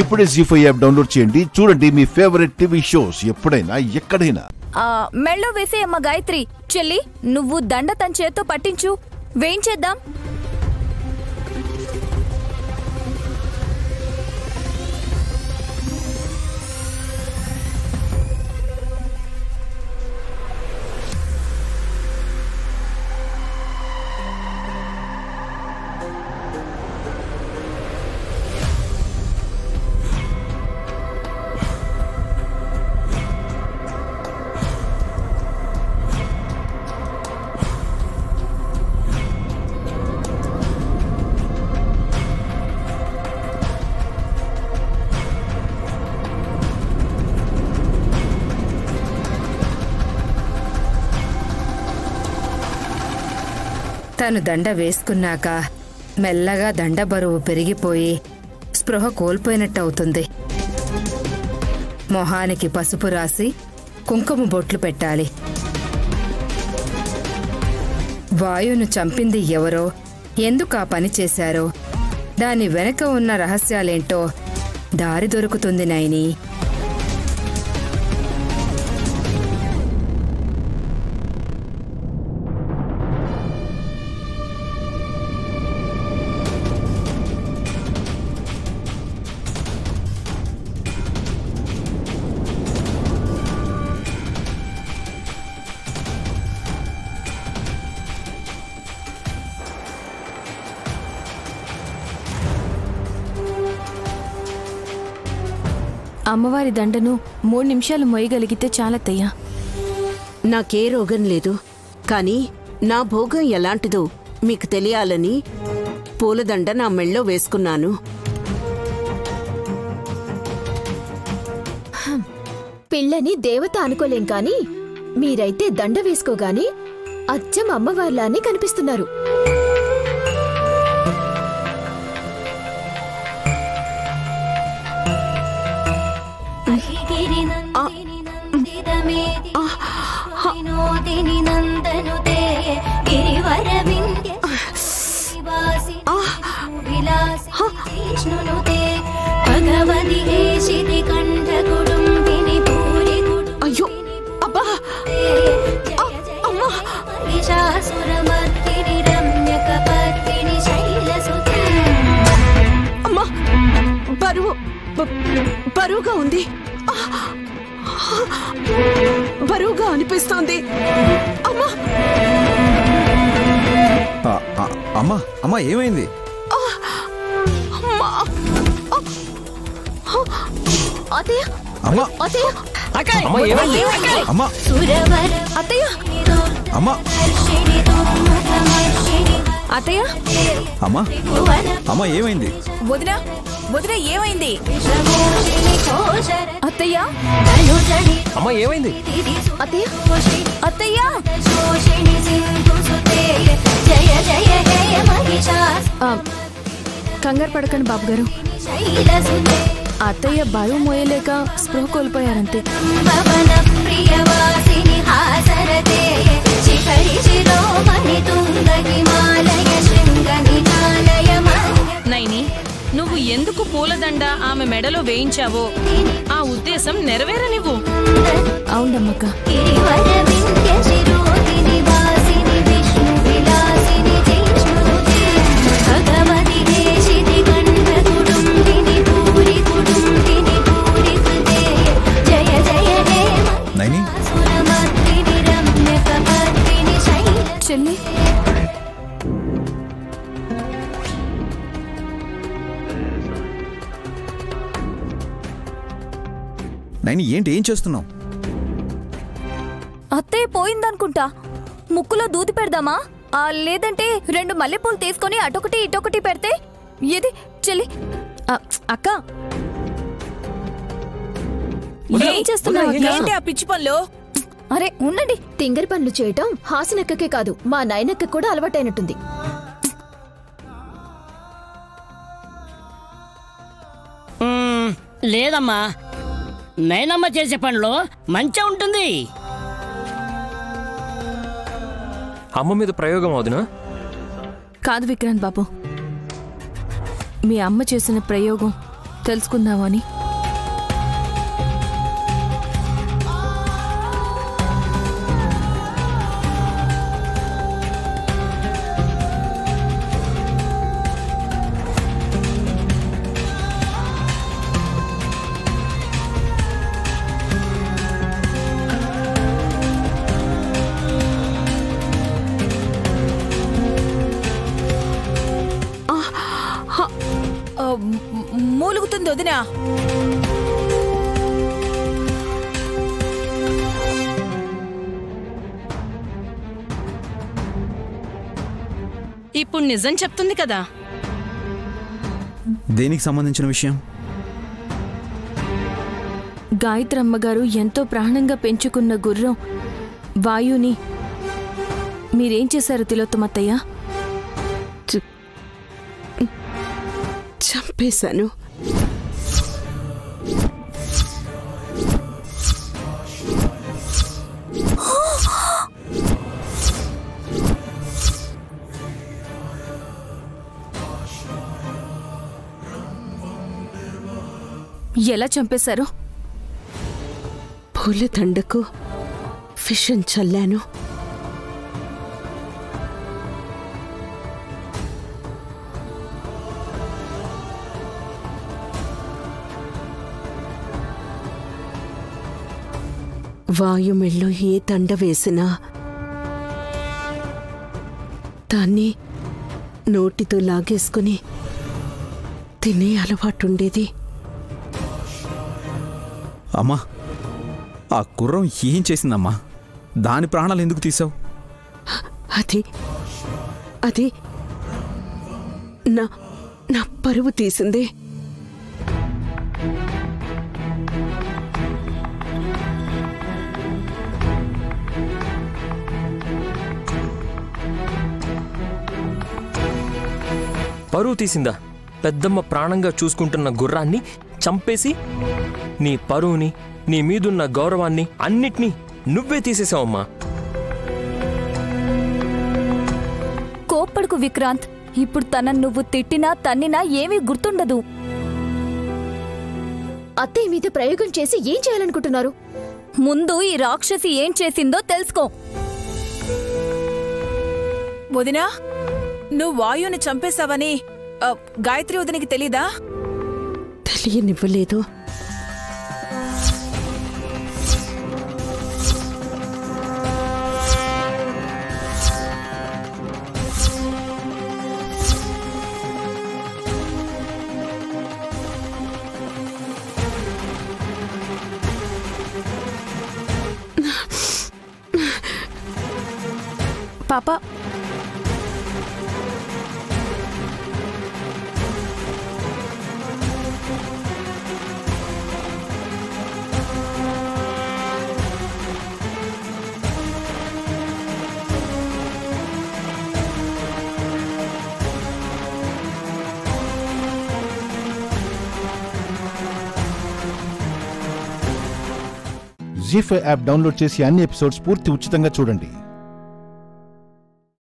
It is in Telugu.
ఇప్పుడే జీ5 యాప్ డౌన్లోడ్ చేయండి. చూడండి మీ ఫేవరెట్ టీవీ షోస్ ఎప్పుడైనా ఎక్కడైనా. మెళ్ళో వేసే అమ్మ గాయత్రి, చెల్లి నువ్వు దండ తన చేత్తో పట్టించు, వేయించేద్దాం. తను దండ వేసుకున్నాక మెల్లగా దండ బరువు పెరిగిపోయి స్పృహ కోల్పోయినట్టవుతుంది. మొహానికి పసుపు రాసి కుంకుమ బొట్లు పెట్టాలి. వాయువును చంపింది ఎవరో, ఎందుకు ఆ పని చేశారో, దాని వెనక ఉన్న రహస్యాలేంటో దారి దొరుకుతుంది నైని. అమ్మవారి దండను 3 నిమిషాలు మోయగలిగితే చాలత్తయ్యా. నాకే రోగం లేదు, కానీ నా భోగం ఎలాంటిదో మీకు తెలియాలని పూలదండ నా మెళ్ళో వేసుకున్నాను. పిల్లని దేవత అనుకోలేం కాని మీరైతే దండ వేసుకోగాని అచ్చం అమ్మవార్లానే కనిపిస్తున్నారు. అయ్యో అబ్బా, అమ్మా, బరువుగా ఉంది, బరువుగా అనిపిస్తోంది. అమ్మా అమ్మా అమ్మా ఏమైంది? ఏమైంది? వదినా వదినా ఏమైంది? అత్తయ్య అమ్మా ఏమైంది? అత్తయ్య అత్తయ్య కంగారు పడకండి బాబు గారు. అత్తయ్య బరువు మోయలేక స్పృహ కోల్పోయారంతే. నైని, నువ్వు ఎందుకు పూలదండ ఆమె మెడలో వేయించావో ఆ ఉద్దేశం నెరవేరనివ్వు. అవునమ్మక్క. చెల్లి నైని ఏంటి, ఏం చేస్తున్నావు? అత్తయ్య పోయిందనుకుంటా. ముక్కులో దూది పెడదామా, లేదంటే 2 మల్లెపూలు తీసుకొని అటొకటి ఇటొకటి పెడితే? ఏది చెల్లి? అక్క ఏం చేస్తున్నావు? ఏంటి ఆ పిచ్చి పనులు? అరే ఉండండి. తింగరి పనులు చేయటం హాసినక్కకే కాదు, మా నాయనక్క కూడా అలవాటైనట్టుంది. లేదమ్మా, నైనమ్మ చేసే పనిలో మంచిగా ఉంటుంది. అమ్మ మీద ప్రయోగం అవుదునా? కాదు విక్రాంత్ బాబు, మీ అమ్మ చేసిన ప్రయోగం తెలుసుకుందామని. మూలుగుతుంది వదినా. ఇప్పుడు నిజం చెప్తుంది కదా. దేనికి సంబంధించిన విషయం? గాయత్రమ్మగారు ఎంతో ప్రాణంగా పెంచుకున్న గుర్రం వాయుని మీరేం చేశారు తిలోత్తమత్తయ్య? చంపేశాను. ఎలా చంపేశారు? పూలదండకు విషం చల్లాను. వాయుమెళ్ళో ఏ దండ వేసినా దాన్ని నోటితో లాగేసుకుని తినే అలవాటుండేది. అమ్మా, ఆ గుర్రం ఏం చేసిందమ్మా? దాని ప్రాణాలు ఎందుకు తీసావు? అది నా పరువు తీసింది. పరువు తీసిందా? పెద్దమ్మ ప్రాణంగా చూసుకుంటున్న గుర్రాన్ని చంపేసి నీ పరువుని, నీ మీదున్న గౌరవాన్ని అన్నిటినీ నువ్వే తీసేసావమ్మా. కోప్పడుకు విక్రాంత్. ఇప్పుడు తనను నువ్వు తిట్టినా తన్నినా ఏమీ గుర్తుండదు. అత్తయ్య మీద ప్రయోగం చేసి ఏం చేయాలనుకుంటున్నారు? ముందు ఈ రాక్షసి ఏం చేసిందో తెలుసుకో. వదినా, నువ్వు వాయుని చంపేశావని గాయత్రి వదినికి తెలీదా? తెలియనివ్వలేదు. పాపా, జీ5 యాప్ డౌన్లోడ్ చేసి అన్ని ఎపిసోడ్స్ పూర్తి ఉచితంగా చూడండి.